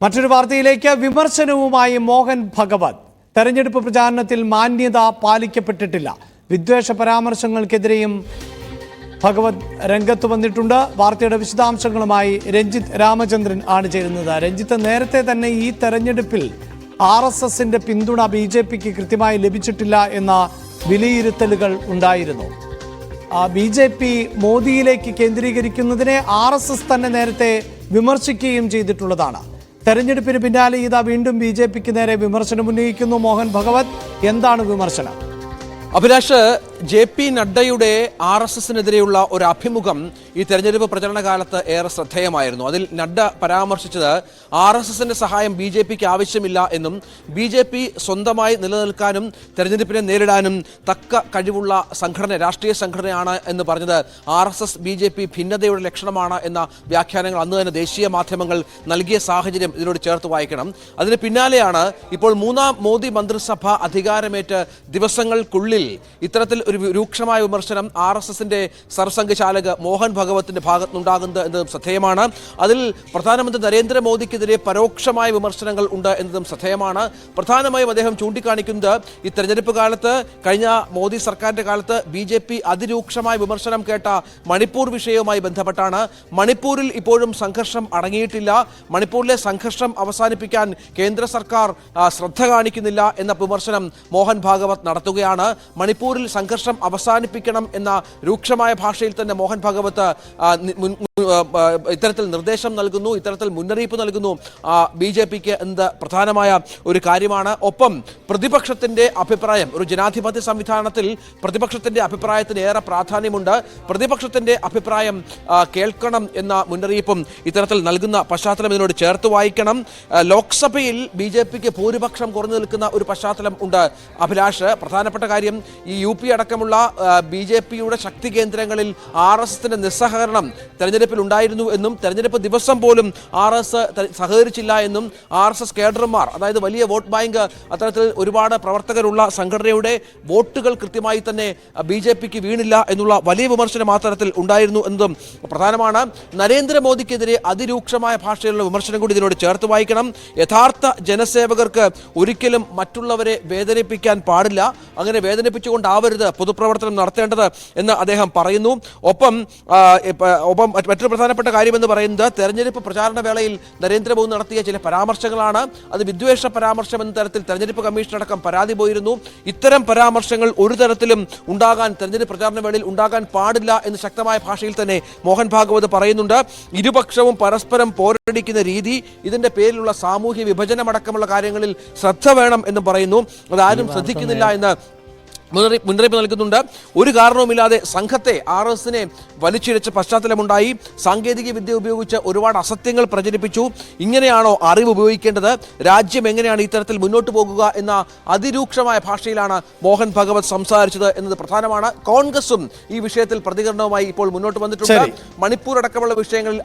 മറ്റൊരു വാർത്തയിലേക്ക് വിമർശനവുമായി മോഹൻ ഭഗവത്. തെരഞ്ഞെടുപ്പ് പ്രചാരണത്തിൽ മാന്യത പാലിക്കപ്പെട്ടിട്ടില്ല. വിദ്വേഷ പരാമർശങ്ങൾക്കെതിരെയും ഭഗവത് രംഗത്ത് വന്നിട്ടുണ്ട്. വാർത്തയുടെ വിശദാംശങ്ങളുമായി രഞ്ജിത്ത് രാമചന്ദ്രൻ ആണ് ചേരുന്നത്. രഞ്ജിത്ത്, നേരത്തെ തന്നെ ഈ തെരഞ്ഞെടുപ്പിൽ RSSന്റെ പിന്തുണ BJPക്ക് കൃത്യമായി ലഭിച്ചിട്ടില്ല എന്ന വിലയിരുത്തലുകൾ ഉണ്ടായിരുന്നു. BJP മോദിയിലേക്ക് കേന്ദ്രീകരിക്കുന്നതിനെ RSS തന്നെ നേരത്തെ വിമർശിക്കുകയും ചെയ്തിട്ടുള്ളതാണ്. തെരഞ്ഞെടുപ്പിന് പിന്നാലെ ഇതാ വീണ്ടും BJPക്ക് നേരെ വിമർശനം ഉന്നയിക്കുന്നു മോഹൻ ഭഗവത്. എന്താണ് വിമർശനം? അഭിലാഷ്, JP നഡ്ഡയുടെ RSSനെതിരെയുള്ള ഒരു അഭിമുഖം ഈ തെരഞ്ഞെടുപ്പ് പ്രചരണ കാലത്ത് ഏറെ ശ്രദ്ധേയമായിരുന്നു. അതിൽ നഡ്ഡ പരാമർശിച്ചത് RSSന്റെ സഹായം BJPക്ക് ആവശ്യമില്ല എന്നും BJP സ്വന്തമായി നിലനിൽക്കാനും തെരഞ്ഞെടുപ്പിനെ നേരിടാനും തക്ക കഴിവുള്ള സംഘടന, രാഷ്ട്രീയ സംഘടനയാണ് എന്ന് പറഞ്ഞത് RSS BJP ഭിന്നതയുടെ ലക്ഷണമാണ് എന്ന വ്യാഖ്യാനങ്ങൾ അന്ന് തന്നെ ദേശീയ മാധ്യമങ്ങൾ നൽകിയ സാഹചര്യം ഇതിനോട് ചേർത്ത് വായിക്കണം. അതിന് പിന്നാലെയാണ് ഇപ്പോൾ മൂന്നാം മോദി മന്ത്രിസഭ അധികാരമേറ്റ് ദിവസങ്ങൾക്കുള്ളിൽ ഇത്തരത്തിൽ ഒരു രൂക്ഷമായ വിമർശനം RSSന്റെ സർസംഘചാലക് മോഹൻ ഭഗവത്തിന്റെ ഭാഗത്തുനിന്നുണ്ടാകുന്നത് എന്നതും ശ്രദ്ധേയമാണ്. അതിൽ പ്രധാനമന്ത്രി നരേന്ദ്രമോദിക്കെതിരെ പരോക്ഷമായ വിമർശനങ്ങൾ ഉണ്ട് എന്നതും ശ്രദ്ധേയമാണ്. പ്രധാനമായും അദ്ദേഹം ചൂണ്ടിക്കാണിക്കുന്നത് ഈ തെരഞ്ഞെടുപ്പ് കാലത്ത്, കഴിഞ്ഞ മോദി സർക്കാരിന്റെ കാലത്ത് BJP അതിരൂക്ഷമായ വിമർശനം കേട്ട മണിപ്പൂർ വിഷയവുമായി ബന്ധപ്പെട്ടാണ്. മണിപ്പൂരിൽ ഇപ്പോഴും സംഘർഷം അടങ്ങിയിട്ടില്ല. മണിപ്പൂരിലെ സംഘർഷം അവസാനിപ്പിക്കാൻ കേന്ദ്ര സർക്കാർ ശ്രദ്ധ കാണിക്കുന്നില്ല എന്ന വിമർശനം മോഹൻ ഭാഗവത് നടത്തുകയാണ്. മണിപ്പൂരിൽ സംഘർഷം അവസാനിപ്പിക്കണം എന്ന രൂക്ഷമായ ഭാഷയിൽ തന്നെ മോഹൻ ഭാഗവത് ഇത്തരത്തിൽ നിർദ്ദേശം നൽകുന്നു, ഇത്തരത്തിൽ മുന്നറിയിപ്പ് നൽകുന്നു BJPക്ക് എന്നത് പ്രധാനമായ ഒരു കാര്യമാണ്. ഒപ്പം പ്രതിപക്ഷത്തിന്റെ അഭിപ്രായം, ഒരു ജനാധിപത്യ സംവിധാനത്തിൽ പ്രതിപക്ഷത്തിന്റെ അഭിപ്രായത്തിന് ഏറെ പ്രാധാന്യമുണ്ട്. പ്രതിപക്ഷത്തിന്റെ അഭിപ്രായം കേൾക്കണം എന്ന മുന്നറിയിപ്പും ഇത്തരത്തിൽ നൽകുന്ന പശ്ചാത്തലം ഇതിനോട് ചേർത്ത് വായിക്കണം. ലോക്സഭയിൽ BJPക്ക് ഭൂരിപക്ഷം കുറഞ്ഞു നിൽക്കുന്ന ഒരു പശ്ചാത്തലം ഉണ്ട് അഭിലാഷ്. പ്രധാനപ്പെട്ട കാര്യം, ഈ UP അടക്കമുള്ള BJPയുടെ ശക്തി കേന്ദ്രങ്ങളിൽ RSSന്റെ നിസ്സഹകരണം തെരഞ്ഞെടുപ്പിൽ ഉണ്ടായിരുന്നു എന്നും തെരഞ്ഞെടുപ്പ് ദിവസം പോലും RSS സഹകരിച്ചില്ല എന്നും RSS കേഡർമാർ, അതായത് വലിയ വോട്ട് ബാങ്ക്, അത്തരത്തിൽ ഒരുപാട് പ്രവർത്തകരുള്ള സംഘടനയുടെ വോട്ടുകൾ കൃത്യമായി തന്നെ BJPക്ക് വീണില്ല എന്നുള്ള വലിയ വിമർശനം ആ തരത്തിൽ ഉണ്ടായിരുന്നു എന്നതും പ്രധാനമാണ്. നരേന്ദ്രമോദിക്കെതിരെ അതിരൂക്ഷമായ ഭാഷയിലുള്ള വിമർശനം കൂടി ഇതിനോട് ചേർത്ത് വായിക്കണം. യഥാർത്ഥ ജനസേവകർക്ക് ഒരിക്കലും മറ്റുള്ളവരെ വേദനിപ്പിക്കാൻ പാടില്ല, അങ്ങനെ വേദനിപ്പിച്ചുകൊണ്ടാവരുത് പൊതുപ്രവർത്തനം നടത്തേണ്ടത് എന്ന് അദ്ദേഹം പറയുന്നു. ഒപ്പം മറ്റൊരു പ്രധാനപ്പെട്ട കാര്യമെന്ന് പറയുന്നത്, തെരഞ്ഞെടുപ്പ് പ്രചാരണ വേളയിൽ നരേന്ദ്രമോദി നടത്തിയ ചില പരാമർശങ്ങളാണ്. അത് വിദ്വേഷ പരാമർശം എന്ന തരത്തിൽ തെരഞ്ഞെടുപ്പ് കമ്മീഷൻ അടക്കം പരാതി പോയിരുന്നു. ഇത്തരം പരാമർശങ്ങൾ ഒരു തരത്തിലും തെരഞ്ഞെടുപ്പ് പ്രചാരണ വേളയിൽ ഉണ്ടാകാൻ പാടില്ല എന്ന് ശക്തമായ ഭാഷയിൽ തന്നെ മോഹൻ ഭാഗവത് പറയുന്നുണ്ട്. ഇരുപക്ഷവും പരസ്പരം പോരടിക്കുന്ന രീതി, ഇതിന്റെ പേരിലുള്ള സാമൂഹ്യ വിഭജനമടക്കമുള്ള കാര്യങ്ങളിൽ ശ്രദ്ധ വേണം എന്ന് പറയുന്നു. അതാരും ശ്രദ്ധിക്കുന്നില്ല എന്ന് മുന്നറിയിപ്പ് നൽകുന്നുണ്ട്. ഒരു കാരണവുമില്ലാതെ സംഘത്തെ RSSനെ വലിച്ചിഴച്ച പശ്ചാത്തലമുണ്ടായി. സാങ്കേതിക വിദ്യ ഉപയോഗിച്ച് ഒരുപാട് അസത്യങ്ങൾ പ്രചരിപ്പിച്ചു. ഇങ്ങനെയാണോ അറിവ് ഉപയോഗിക്കേണ്ടത്? രാജ്യം എങ്ങനെയാണ് ഇത്തരത്തിൽ മുന്നോട്ട് പോകുക എന്ന അതിരൂക്ഷമായ ഭാഷയിലാണ് മോഹൻ ഭഗവത് സംസാരിച്ചത് എന്നത് പ്രധാനമാണ്. കോൺഗ്രസും ഈ വിഷയത്തിൽ പ്രതികരണവുമായി ഇപ്പോൾ മുന്നോട്ട് വന്നിട്ടുണ്ട്. മണിപ്പൂർ അടക്കമുള്ള വിഷയങ്ങളിൽ